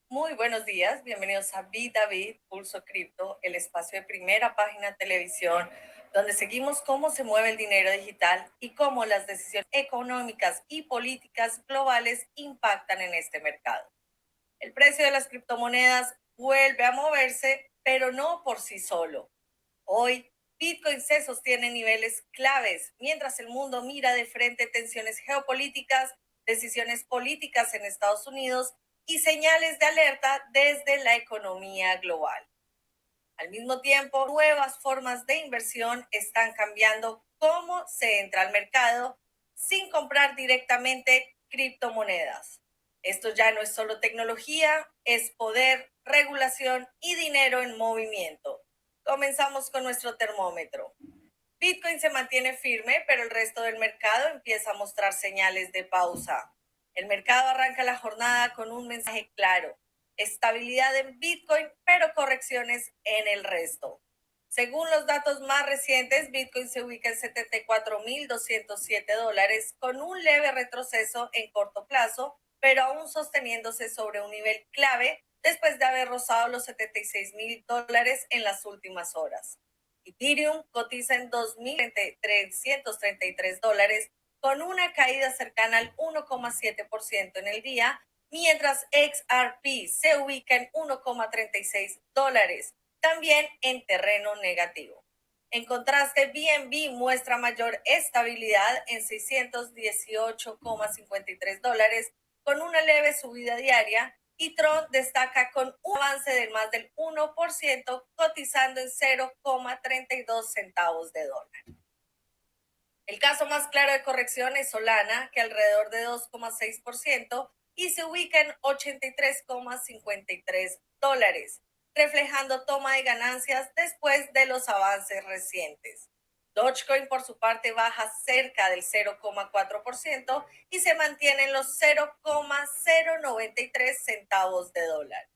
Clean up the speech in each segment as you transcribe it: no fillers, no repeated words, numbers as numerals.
Muy buenos días, bienvenidos a David, Pulso Cripto, el espacio de primera página de televisión, donde seguimos cómo se mueve el dinero digital y cómo las decisiones económicas y políticas globales impactan en este mercado. El precio de las criptomonedas vuelve a moverse, pero no por sí solo. Hoy, Bitcoin se sostiene en niveles claves, mientras el mundo mira de frente tensiones geopolíticas, decisiones políticas en Estados Unidos y señales de alerta desde la economía global. Al mismo tiempo, nuevas formas de inversión están cambiando cómo se entra al mercado sin comprar directamente criptomonedas. Esto ya no es solo tecnología, es poder, regulación y dinero en movimiento. Comenzamos con nuestro termómetro. Bitcoin se mantiene firme, pero el resto del mercado empieza a mostrar señales de pausa. El mercado arranca la jornada con un mensaje claro: estabilidad en Bitcoin, pero correcciones en el resto. Según los datos más recientes, Bitcoin se ubica en $74,207 con un leve retroceso en corto plazo, pero aún sosteniéndose sobre un nivel clave después de haber rozado los $76,000 en las últimas horas. Ethereum cotiza en $2,333 con una caída cercana al 1,7% en el día, mientras XRP se ubica en $1,36, también en terreno negativo. En contraste, BNB muestra mayor estabilidad en $618,53 con una leve subida diaria, y Tron destaca con un avance de más del 1%, cotizando en 0,32 centavos de dólar. El caso más claro de corrección es Solana, que alrededor de 2,6% y se ubica en $83,53, reflejando toma de ganancias después de los avances recientes. Dogecoin, por su parte, baja cerca del 0,4% y se mantiene en los 0,093 centavos de dólar.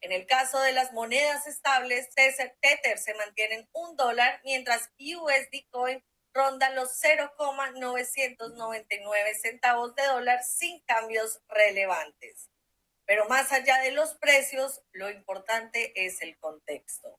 En el caso de las monedas estables, Tether se mantiene en $1, mientras USD Coin ronda los 0,999 centavos de dólar sin cambios relevantes. Pero más allá de los precios, lo importante es el contexto.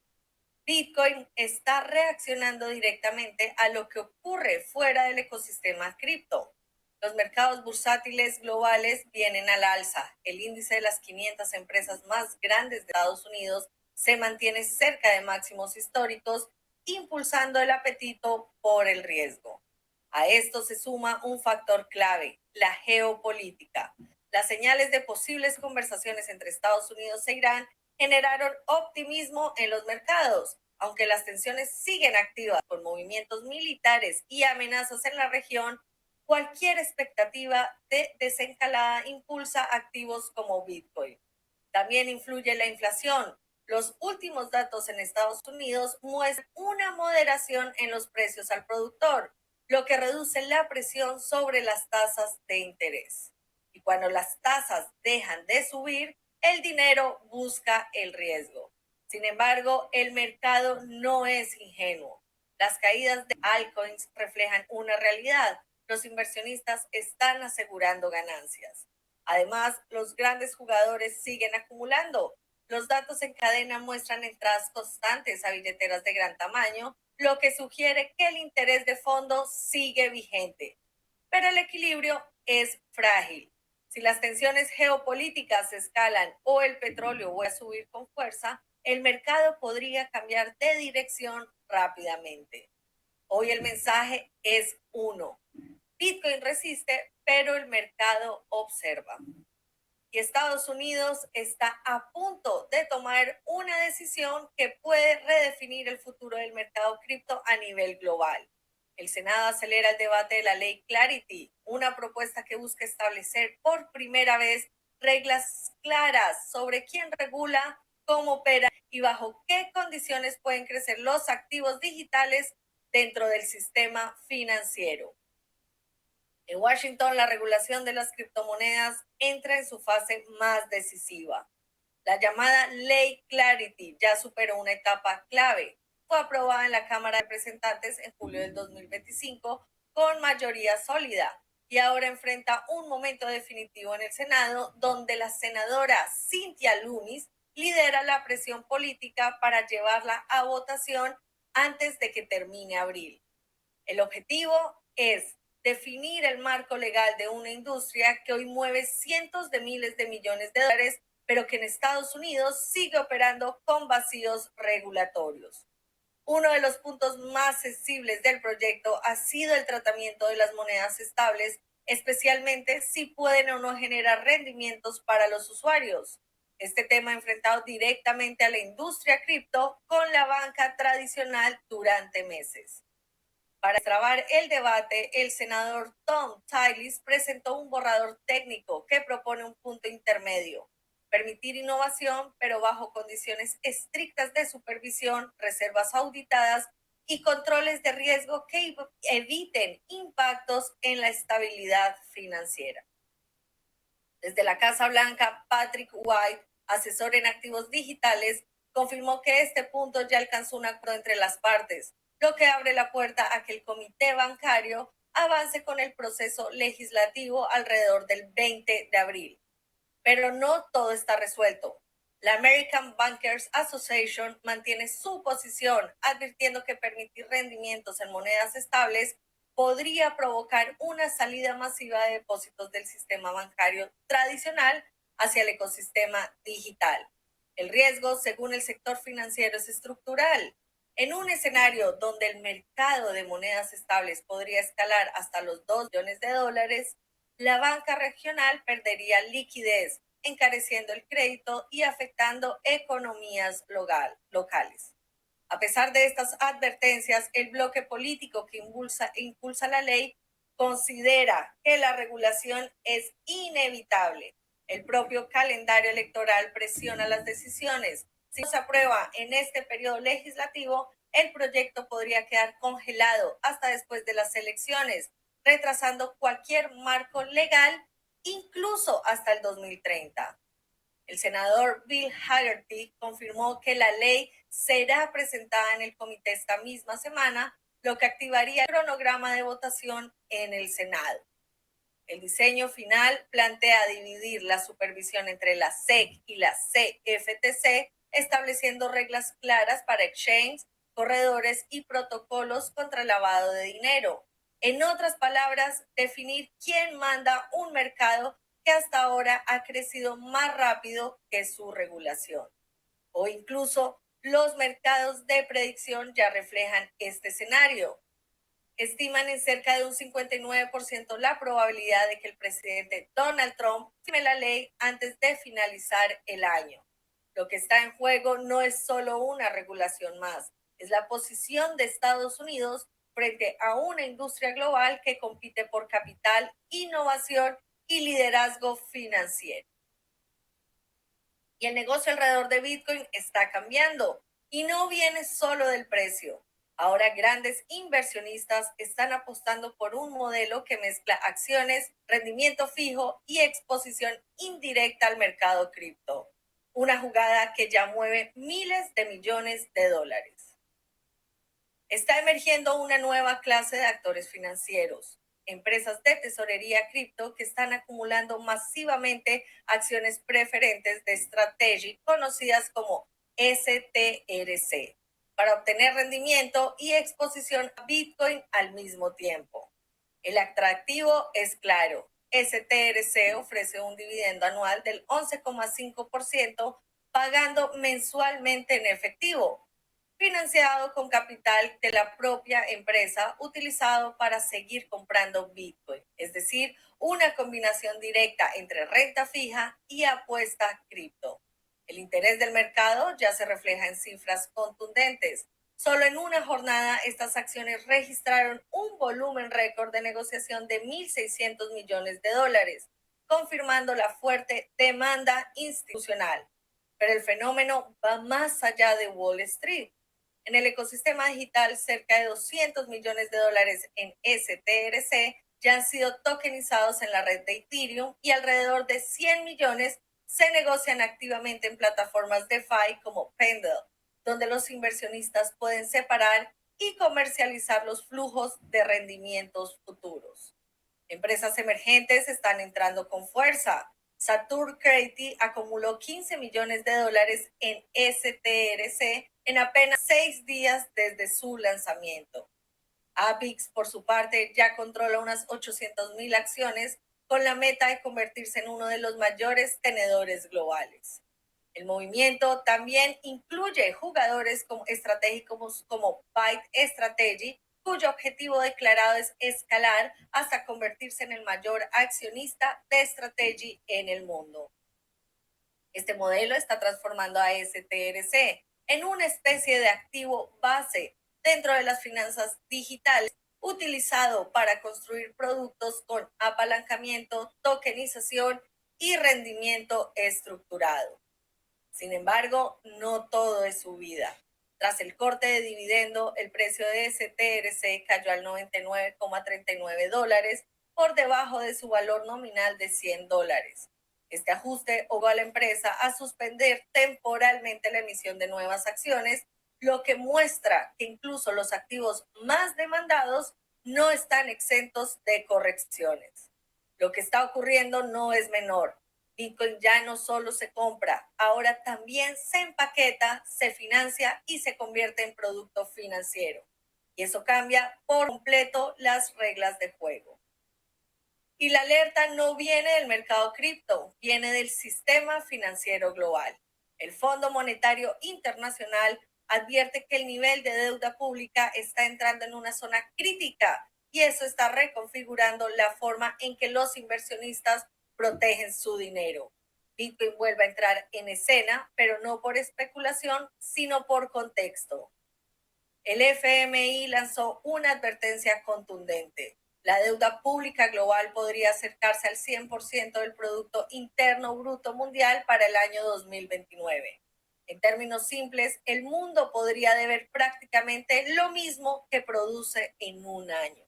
Bitcoin está reaccionando directamente a lo que ocurre fuera del ecosistema cripto. Los mercados bursátiles globales vienen al alza. El índice de las 500 empresas más grandes de Estados Unidos se mantiene cerca de máximos históricos, impulsando el apetito por el riesgo. A esto se suma un factor clave: la geopolítica. Las señales de posibles conversaciones entre Estados Unidos e Irán generaron optimismo en los mercados, aunque las tensiones siguen activas con movimientos militares y amenazas en la región. Cualquier expectativa de desencalada impulsa activos como Bitcoin. También influye la inflación. Los últimos datos en Estados Unidos muestran una moderación en los precios al productor, lo que reduce la presión sobre las tasas de interés. Y cuando las tasas dejan de subir, el dinero busca el riesgo. Sin embargo, el mercado no es ingenuo. Las caídas de altcoins reflejan una realidad: los inversionistas están asegurando ganancias. Además, los grandes jugadores siguen acumulando. Los datos en cadena muestran entradas constantes a billeteras de gran tamaño, lo que sugiere que el interés de fondo sigue vigente. Pero el equilibrio es frágil. Si las tensiones geopolíticas escalan o el petróleo vuelve a subir con fuerza, el mercado podría cambiar de dirección rápidamente. Hoy el mensaje es uno: Bitcoin resiste, pero el mercado observa. Y Estados Unidos está a punto de tomar una decisión que puede redefinir el futuro del mercado cripto a nivel global. El Senado acelera el debate de la ley Clarity, una propuesta que busca establecer por primera vez reglas claras sobre quién regula, cómo opera y bajo qué condiciones pueden crecer los activos digitales dentro del sistema financiero. En Washington, la regulación de las criptomonedas entra en su fase más decisiva. La llamada Ley Clarity ya superó una etapa clave. Fue aprobada en la Cámara de Representantes en julio del 2025 con mayoría sólida y ahora enfrenta un momento definitivo en el Senado, donde la senadora Cynthia Lummis lidera la presión política para llevarla a votación antes de que termine abril. El objetivo es definir el marco legal de una industria que hoy mueve cientos de miles de millones de dólares, pero que en Estados Unidos sigue operando con vacíos regulatorios. Uno de los puntos más sensibles del proyecto ha sido el tratamiento de las monedas estables, especialmente si pueden o no generar rendimientos para los usuarios. Este tema ha enfrentado directamente a la industria cripto con la banca tradicional durante meses. Para destrabar el debate, el senador Tom Tillis presentó un borrador técnico que propone un punto intermedio: permitir innovación, pero bajo condiciones estrictas de supervisión, reservas auditadas y controles de riesgo que eviten impactos en la estabilidad financiera. Desde la Casa Blanca, Patrick White, asesor en activos digitales, confirmó que este punto ya alcanzó un acuerdo entre las partes, lo que abre la puerta a que el comité bancario avance con el proceso legislativo alrededor del 20 de abril. Pero no todo está resuelto. La American Bankers Association mantiene su posición, advirtiendo que permitir rendimientos en monedas estables podría provocar una salida masiva de depósitos del sistema bancario tradicional hacia el ecosistema digital. El riesgo, según el sector financiero, es estructural. En un escenario donde el mercado de monedas estables podría escalar hasta los 2 billones de dólares, la banca regional perdería liquidez, encareciendo el crédito y afectando economías locales. A pesar de estas advertencias, el bloque político que impulsa la ley considera que la regulación es inevitable. El propio calendario electoral presiona las decisiones. Si no se aprueba en este periodo legislativo, el proyecto podría quedar congelado hasta después de las elecciones, retrasando cualquier marco legal, incluso hasta el 2030. El senador Bill Hagerty confirmó que la ley será presentada en el comité esta misma semana, lo que activaría el cronograma de votación en el Senado. El diseño final plantea dividir la supervisión entre la SEC y la CFTC, estableciendo reglas claras para exchanges, corredores y protocolos contra el lavado de dinero. En otras palabras, definir quién manda un mercado que hasta ahora ha crecido más rápido que su regulación. O incluso los mercados de predicción ya reflejan este escenario. Estiman en cerca de un 59% la probabilidad de que el presidente Donald Trump firme la ley antes de finalizar el año. Lo que está en juego no es solo una regulación más, es la posición de Estados Unidos frente a una industria global que compite por capital, innovación y liderazgo financiero. Y el negocio alrededor de Bitcoin está cambiando y no viene solo del precio. Ahora grandes inversionistas están apostando por un modelo que mezcla acciones, rendimiento fijo y exposición indirecta al mercado cripto. Una jugada que ya mueve miles de millones de dólares. Está emergiendo una nueva clase de actores financieros, empresas de tesorería cripto que están acumulando masivamente acciones preferentes de Strategy, conocidas como STRC, para obtener rendimiento y exposición a Bitcoin al mismo tiempo. El atractivo es claro. STRC ofrece un dividendo anual del 11,5%, pagando mensualmente en efectivo, financiado con capital de la propia empresa, utilizado para seguir comprando Bitcoin, es decir, una combinación directa entre renta fija y apuesta cripto. El interés del mercado ya se refleja en cifras contundentes. Solo en una jornada, estas acciones registraron un volumen récord de negociación de 1.600 millones de dólares, confirmando la fuerte demanda institucional. Pero el fenómeno va más allá de Wall Street. En el ecosistema digital, cerca de 200 millones de dólares en STRC ya han sido tokenizados en la red de Ethereum y alrededor de 100 millones se negocian activamente en plataformas DeFi como Pendle, donde los inversionistas pueden separar y comercializar los flujos de rendimientos futuros. Empresas emergentes están entrando con fuerza. Saturn Creative acumuló $15 millones en STRC en apenas 6 días desde su lanzamiento. Apix, por su parte, ya controla unas 800,000 acciones con la meta de convertirse en uno de los mayores tenedores globales. El movimiento también incluye jugadores estratégicos como Byte Strategy, cuyo objetivo declarado es escalar hasta convertirse en el mayor accionista de Strategy en el mundo. Este modelo está transformando a STRC en una especie de activo base dentro de las finanzas digitales, utilizado para construir productos con apalancamiento, tokenización y rendimiento estructurado. Sin embargo, no todo es subida. Tras el corte de dividendo, el precio de STRC cayó al $99,39, por debajo de su valor nominal de $100. Este ajuste obligó a la empresa a suspender temporalmente la emisión de nuevas acciones, lo que muestra que incluso los activos más demandados no están exentos de correcciones. Lo que está ocurriendo no es menor. Bitcoin ya no solo se compra, ahora también se empaqueta, se financia y se convierte en producto financiero. Y eso cambia por completo las reglas de juego. Y la alerta no viene del mercado cripto, viene del sistema financiero global. El Fondo Monetario Internacional advierte que el nivel de deuda pública está entrando en una zona crítica y eso está reconfigurando la forma en que los inversionistas protegen su dinero. Bitcoin vuelve a entrar en escena, pero no por especulación, sino por contexto. El FMI lanzó una advertencia contundente. La deuda pública global podría acercarse al 100% del Producto Interno Bruto Mundial para el año 2029. En términos simples, el mundo podría deber prácticamente lo mismo que produce en un año.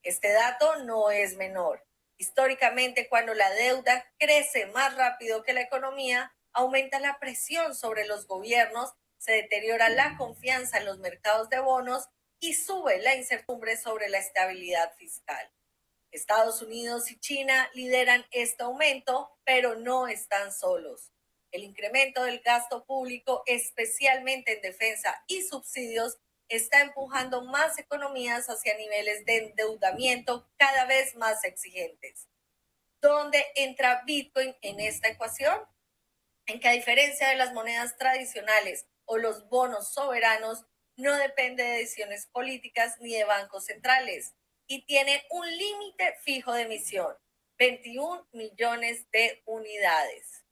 Este dato no es menor. Históricamente, cuando la deuda crece más rápido que la economía, aumenta la presión sobre los gobiernos, se deteriora la confianza en los mercados de bonos y sube la incertidumbre sobre la estabilidad fiscal. Estados Unidos y China lideran este aumento, pero no están solos. El incremento del gasto público, especialmente en defensa y subsidios, está empujando más economías hacia niveles de endeudamiento cada vez más exigentes. ¿Dónde entra Bitcoin en esta ecuación? En que, a diferencia de las monedas tradicionales o los bonos soberanos, no depende de decisiones políticas ni de bancos centrales y tiene un límite fijo de emisión, 21 millones de unidades.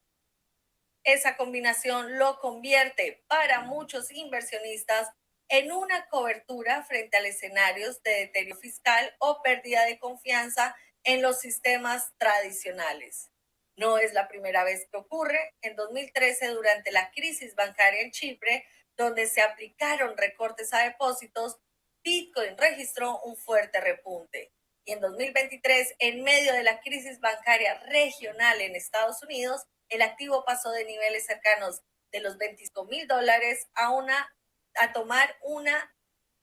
Esa combinación lo convierte para muchos inversionistas en una cobertura frente a escenarios de deterioro fiscal o pérdida de confianza en los sistemas tradicionales. No es la primera vez que ocurre. En 2013, durante la crisis bancaria en Chipre, donde se aplicaron recortes a depósitos, Bitcoin registró un fuerte repunte. Y en 2023, en medio de la crisis bancaria regional en Estados Unidos, el activo pasó de niveles cercanos de los $25,000 a tomar una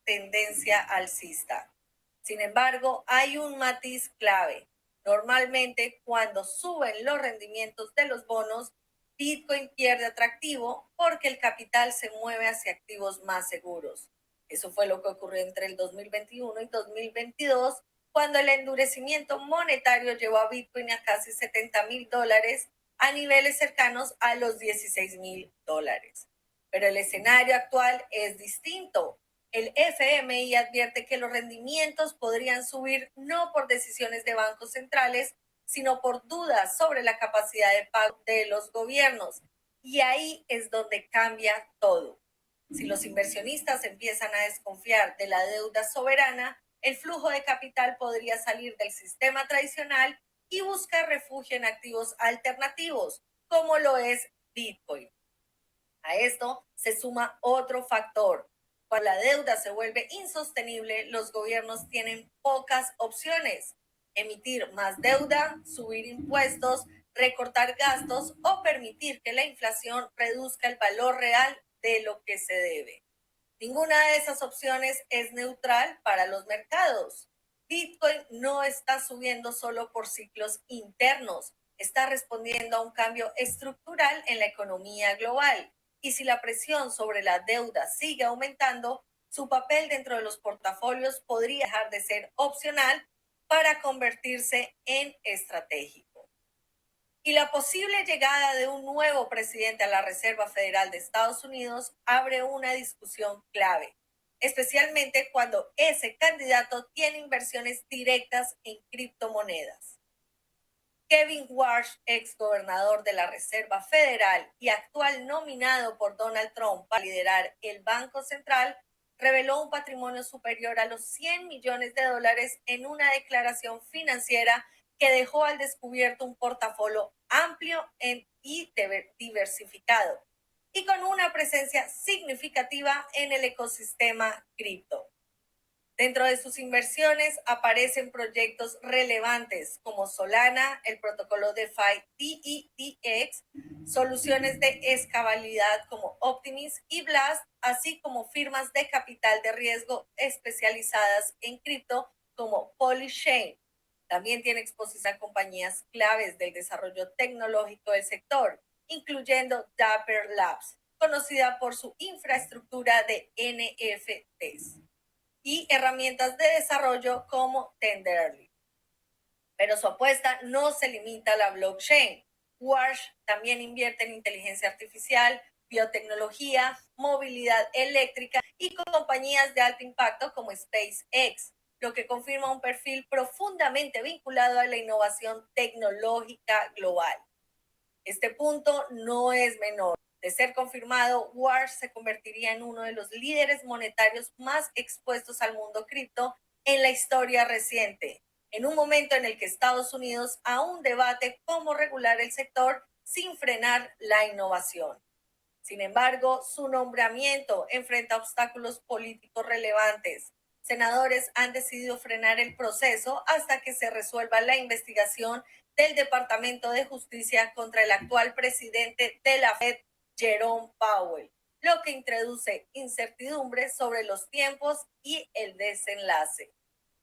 tendencia alcista. Sin embargo, hay un matiz clave. Normalmente, cuando suben los rendimientos de los bonos, Bitcoin pierde atractivo porque el capital se mueve hacia activos más seguros. Eso fue lo que ocurrió entre el 2021 y 2022, cuando el endurecimiento monetario llevó a Bitcoin a casi $70,000, a niveles cercanos a los $16,000. Pero el escenario actual es distinto. El FMI advierte que los rendimientos podrían subir no por decisiones de bancos centrales, sino por dudas sobre la capacidad de pago de los gobiernos. Y ahí es donde cambia todo. Si los inversionistas empiezan a desconfiar de la deuda soberana, el flujo de capital podría salir del sistema tradicional y buscar refugio en activos alternativos, como lo es Bitcoin. A esto se suma otro factor. Cuando la deuda se vuelve insostenible, los gobiernos tienen pocas opciones: emitir más deuda, subir impuestos, recortar gastos o permitir que la inflación reduzca el valor real de lo que se debe. Ninguna de esas opciones es neutral para los mercados. Bitcoin no está subiendo solo por ciclos internos, está respondiendo a un cambio estructural en la economía global. Y si la presión sobre la deuda sigue aumentando, su papel dentro de los portafolios podría dejar de ser opcional para convertirse en estratégico. Y la posible llegada de un nuevo presidente a la Reserva Federal de Estados Unidos abre una discusión clave, especialmente cuando ese candidato tiene inversiones directas en criptomonedas. Kevin Warsh, ex gobernador de la Reserva Federal y actual nominado por Donald Trump para liderar el Banco Central, reveló un patrimonio superior a los $100 millones en una declaración financiera que dejó al descubierto un portafolio amplio y diversificado, y con una presencia significativa en el ecosistema cripto. Dentro de sus inversiones aparecen proyectos relevantes como Solana, el protocolo DeFi DEX, soluciones de escalabilidad como Optimism y Blast, así como firmas de capital de riesgo especializadas en cripto como Polychain. También tiene exposición a compañías claves del desarrollo tecnológico del sector, incluyendo Dapper Labs, conocida por su infraestructura de NFTs, y herramientas de desarrollo como Tenderly. Pero su apuesta no se limita a la blockchain. Warsh también invierte en inteligencia artificial, biotecnología, movilidad eléctrica y con compañías de alto impacto como SpaceX, lo que confirma un perfil profundamente vinculado a la innovación tecnológica global. Este punto no es menor. De ser confirmado, Warsh se convertiría en uno de los líderes monetarios más expuestos al mundo cripto en la historia reciente, en un momento en el que Estados Unidos aún debate cómo regular el sector sin frenar la innovación. Sin embargo, su nombramiento enfrenta obstáculos políticos relevantes. Senadores han decidido frenar el proceso hasta que se resuelva la investigación del Departamento de Justicia contra el actual presidente de la Fed, Jerome Powell, lo que introduce incertidumbre sobre los tiempos y el desenlace.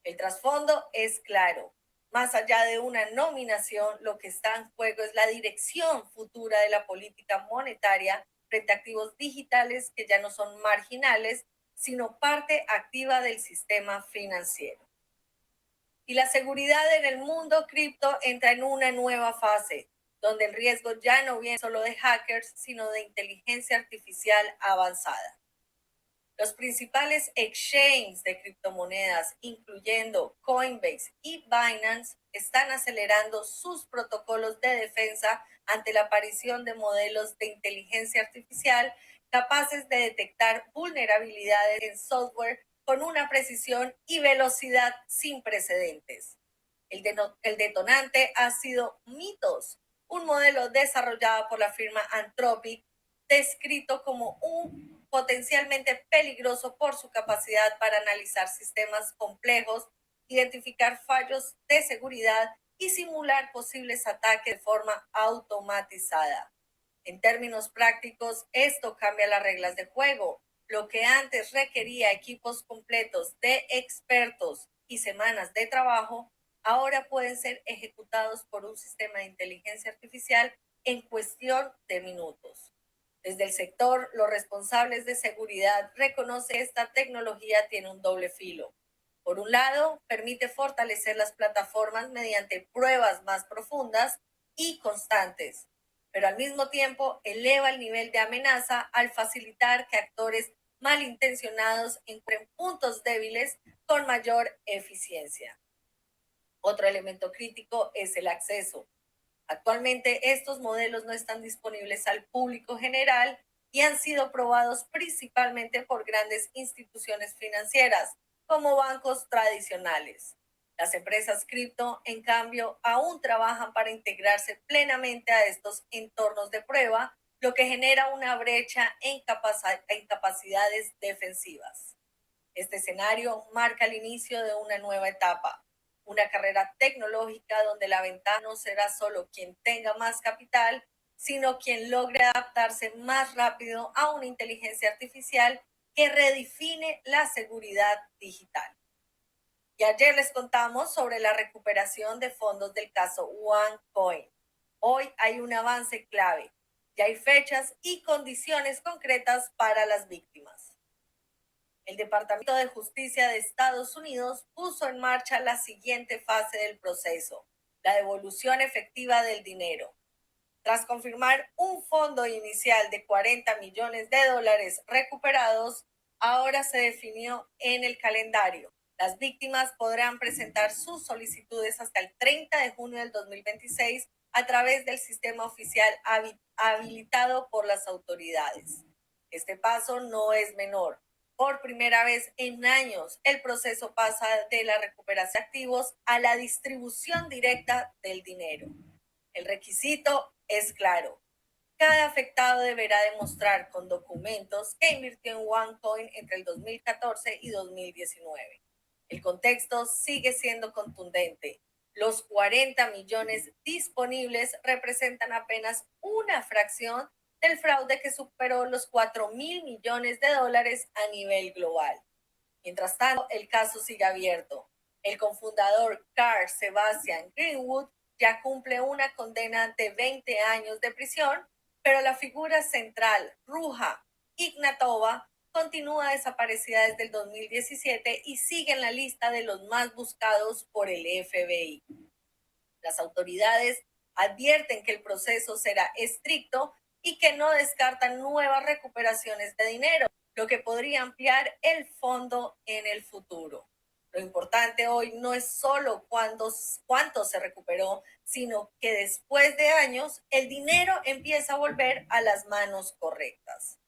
El trasfondo es claro. Más allá de una nominación, lo que está en juego es la dirección futura de la política monetaria frente a activos digitales que ya no son marginales, sino parte activa del sistema financiero. Y la seguridad en el mundo cripto entra en una nueva fase, donde el riesgo ya no viene solo de hackers, sino de inteligencia artificial avanzada. Los principales exchanges de criptomonedas, incluyendo Coinbase y Binance, están acelerando sus protocolos de defensa ante la aparición de modelos de inteligencia artificial capaces de detectar vulnerabilidades en software con una precisión y velocidad sin precedentes. El detonante ha sido Mythos, un modelo desarrollado por la firma Anthropic, descrito como un potencialmente peligroso por su capacidad para analizar sistemas complejos, identificar fallos de seguridad y simular posibles ataques de forma automatizada. En términos prácticos, esto cambia las reglas de juego. Lo que antes requería equipos completos de expertos y semanas de trabajo, ahora pueden ser ejecutados por un sistema de inteligencia artificial en cuestión de minutos. Desde el sector, los responsables de seguridad reconocen que esta tecnología tiene un doble filo. Por un lado, permite fortalecer las plataformas mediante pruebas más profundas y constantes, pero al mismo tiempo eleva el nivel de amenaza al facilitar que actores malintencionados encuentren puntos débiles con mayor eficiencia. Otro elemento crítico es el acceso. Actualmente estos modelos no están disponibles al público general y han sido probados principalmente por grandes instituciones financieras, como bancos tradicionales. Las empresas cripto, en cambio, aún trabajan para integrarse plenamente a estos entornos de prueba, lo que genera una brecha en capacidades defensivas. Este escenario marca el inicio de una nueva etapa. una carrera tecnológica donde la ventaja no será solo quien tenga más capital, sino quien logre adaptarse más rápido a una inteligencia artificial que redefine la seguridad digital. Y ayer les contamos sobre la recuperación de fondos del caso OneCoin. Hoy hay un avance clave. Ya hay fechas y condiciones concretas para las víctimas. El Departamento de Justicia de Estados Unidos puso en marcha la siguiente fase del proceso, la devolución efectiva del dinero. Tras confirmar un fondo inicial de 40 millones de dólares recuperados, ahora se definió en el calendario. Las víctimas podrán presentar sus solicitudes hasta el 30 de junio del 2026 a través del sistema oficial habilitado por las autoridades. Este paso no es menor. Por primera vez en años, el proceso pasa de la recuperación de activos a la distribución directa del dinero. El requisito es claro. Cada afectado deberá demostrar con documentos que invirtió en OneCoin entre el 2014 y 2019. El contexto sigue siendo contundente. Los 40 millones disponibles representan apenas una fracción del fraude que superó los 4.000 millones de dólares a nivel global. Mientras tanto, el caso sigue abierto. El cofundador Carl Sebastian Greenwood ya cumple una condena de 20 años de prisión, pero la figura central, Ruja Ignatova, continúa desaparecida desde el 2017 y sigue en la lista de los más buscados por el FBI. Las autoridades advierten que el proceso será estricto y que no descartan nuevas recuperaciones de dinero, lo que podría ampliar el fondo en el futuro. Lo importante hoy no es solo cuánto se recuperó, sino que después de años el dinero empieza a volver a las manos correctas.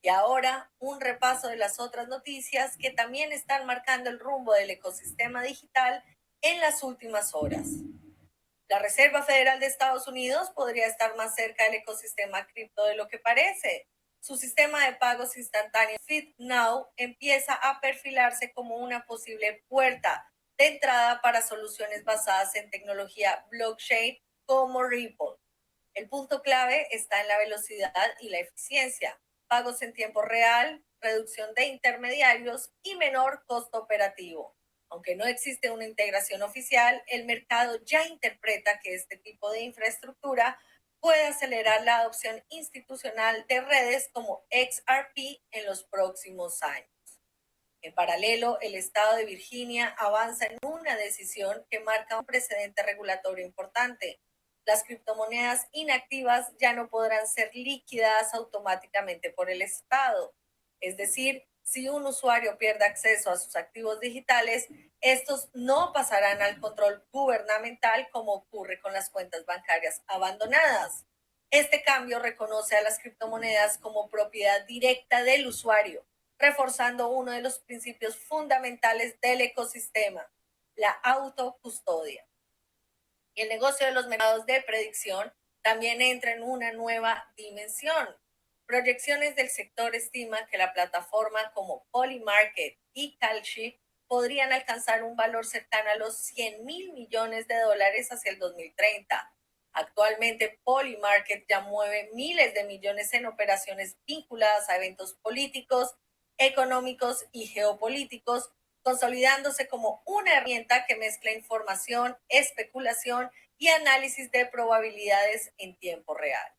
Y ahora un repaso de las otras noticias que también están marcando el rumbo del ecosistema digital en las últimas horas. La Reserva Federal de Estados Unidos podría estar más cerca del ecosistema cripto de lo que parece. Su sistema de pagos instantáneos FedNow empieza a perfilarse como una posible puerta de entrada para soluciones basadas en tecnología blockchain como Ripple. El punto clave está en la velocidad y la eficiencia, pagos en tiempo real, reducción de intermediarios y menor costo operativo. Aunque no existe una integración oficial, el mercado ya interpreta que este tipo de infraestructura puede acelerar la adopción institucional de redes como XRP en los próximos años. En paralelo, el estado de Virginia avanza en una decisión que marca un precedente regulatorio importante. Las criptomonedas inactivas ya no podrán ser liquidadas automáticamente por el Estado. Es decir, si un usuario pierde acceso a sus activos digitales, estos no pasarán al control gubernamental como ocurre con las cuentas bancarias abandonadas. Este cambio reconoce a las criptomonedas como propiedad directa del usuario, reforzando uno de los principios fundamentales del ecosistema, la autocustodia. Y el negocio de los mercados de predicción también entra en una nueva dimensión. Proyecciones del sector estiman que la plataforma como Polymarket y Kalshi podrían alcanzar un valor cercano a los 100.000 millones de dólares hacia el 2030. Actualmente, Polymarket ya mueve miles de millones en operaciones vinculadas a eventos políticos, económicos y geopolíticos, consolidándose como una herramienta que mezcla información, especulación y análisis de probabilidades en tiempo real.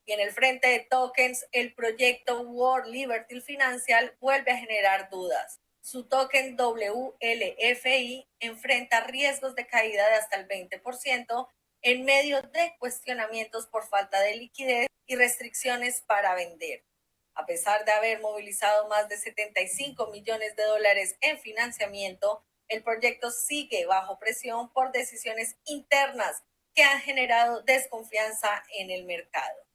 Y en el frente de tokens, el proyecto World Liberty Financial vuelve a generar dudas. Su token WLFI enfrenta riesgos de caída de hasta el 20% en medio de cuestionamientos por falta de liquidez y restricciones para vender. A pesar de haber movilizado más de 75 millones de dólares en financiamiento, el proyecto sigue bajo presión por decisiones internas que han generado desconfianza en el mercado.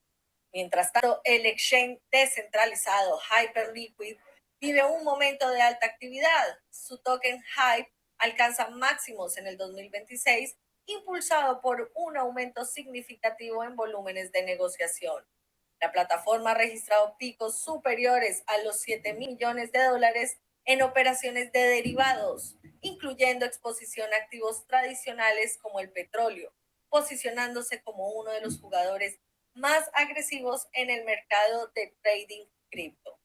Mientras tanto, el exchange descentralizado Hyperliquid vive un momento de alta actividad. Su token HYPE alcanza máximos en el 2026, impulsado por un aumento significativo en volúmenes de negociación. La plataforma ha registrado picos superiores a los 7.000 millones de dólares en operaciones de derivados, incluyendo exposición a activos tradicionales como el petróleo, posicionándose como uno de los jugadores más agresivos en el mercado de trading cripto.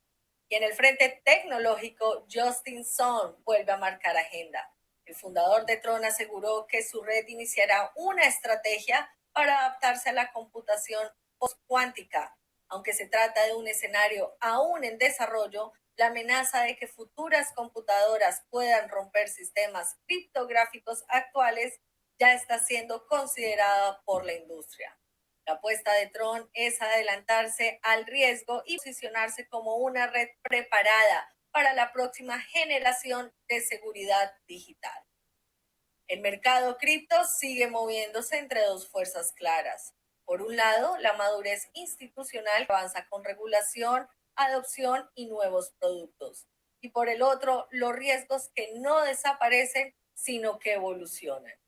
Y en el frente tecnológico, Justin Sun vuelve a marcar agenda. El fundador de Tron aseguró que su red iniciará una estrategia para adaptarse a la computación postcuántica. Aunque se trata de un escenario aún en desarrollo, la amenaza de que futuras computadoras puedan romper sistemas criptográficos actuales ya está siendo considerada por la industria. La apuesta de Tron es adelantarse al riesgo y posicionarse como una red preparada para la próxima generación de seguridad digital. El mercado cripto sigue moviéndose entre dos fuerzas claras. Por un lado, la madurez institucional avanza con regulación, adopción y nuevos productos. Y por el otro, los riesgos que no desaparecen, sino que evolucionan.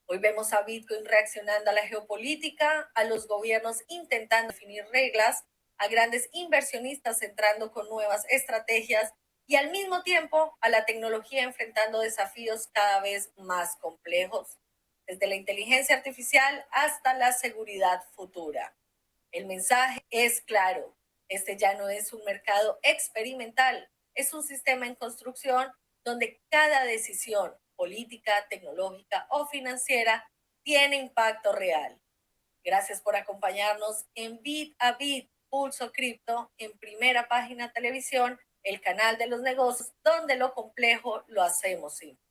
Hoy vemos a Bitcoin reaccionando a la geopolítica, a los gobiernos intentando definir reglas, a grandes inversionistas entrando con nuevas estrategias y al mismo tiempo a la tecnología enfrentando desafíos cada vez más complejos, desde la inteligencia artificial hasta la seguridad futura. El mensaje es claro, este ya no es un mercado experimental, es un sistema en construcción donde cada decisión política, tecnológica o financiera tiene impacto real. Gracias por acompañarnos en Bit a Bit, Pulso Cripto, en Primera Página Televisión, el canal de los negocios, donde lo complejo lo hacemos simple.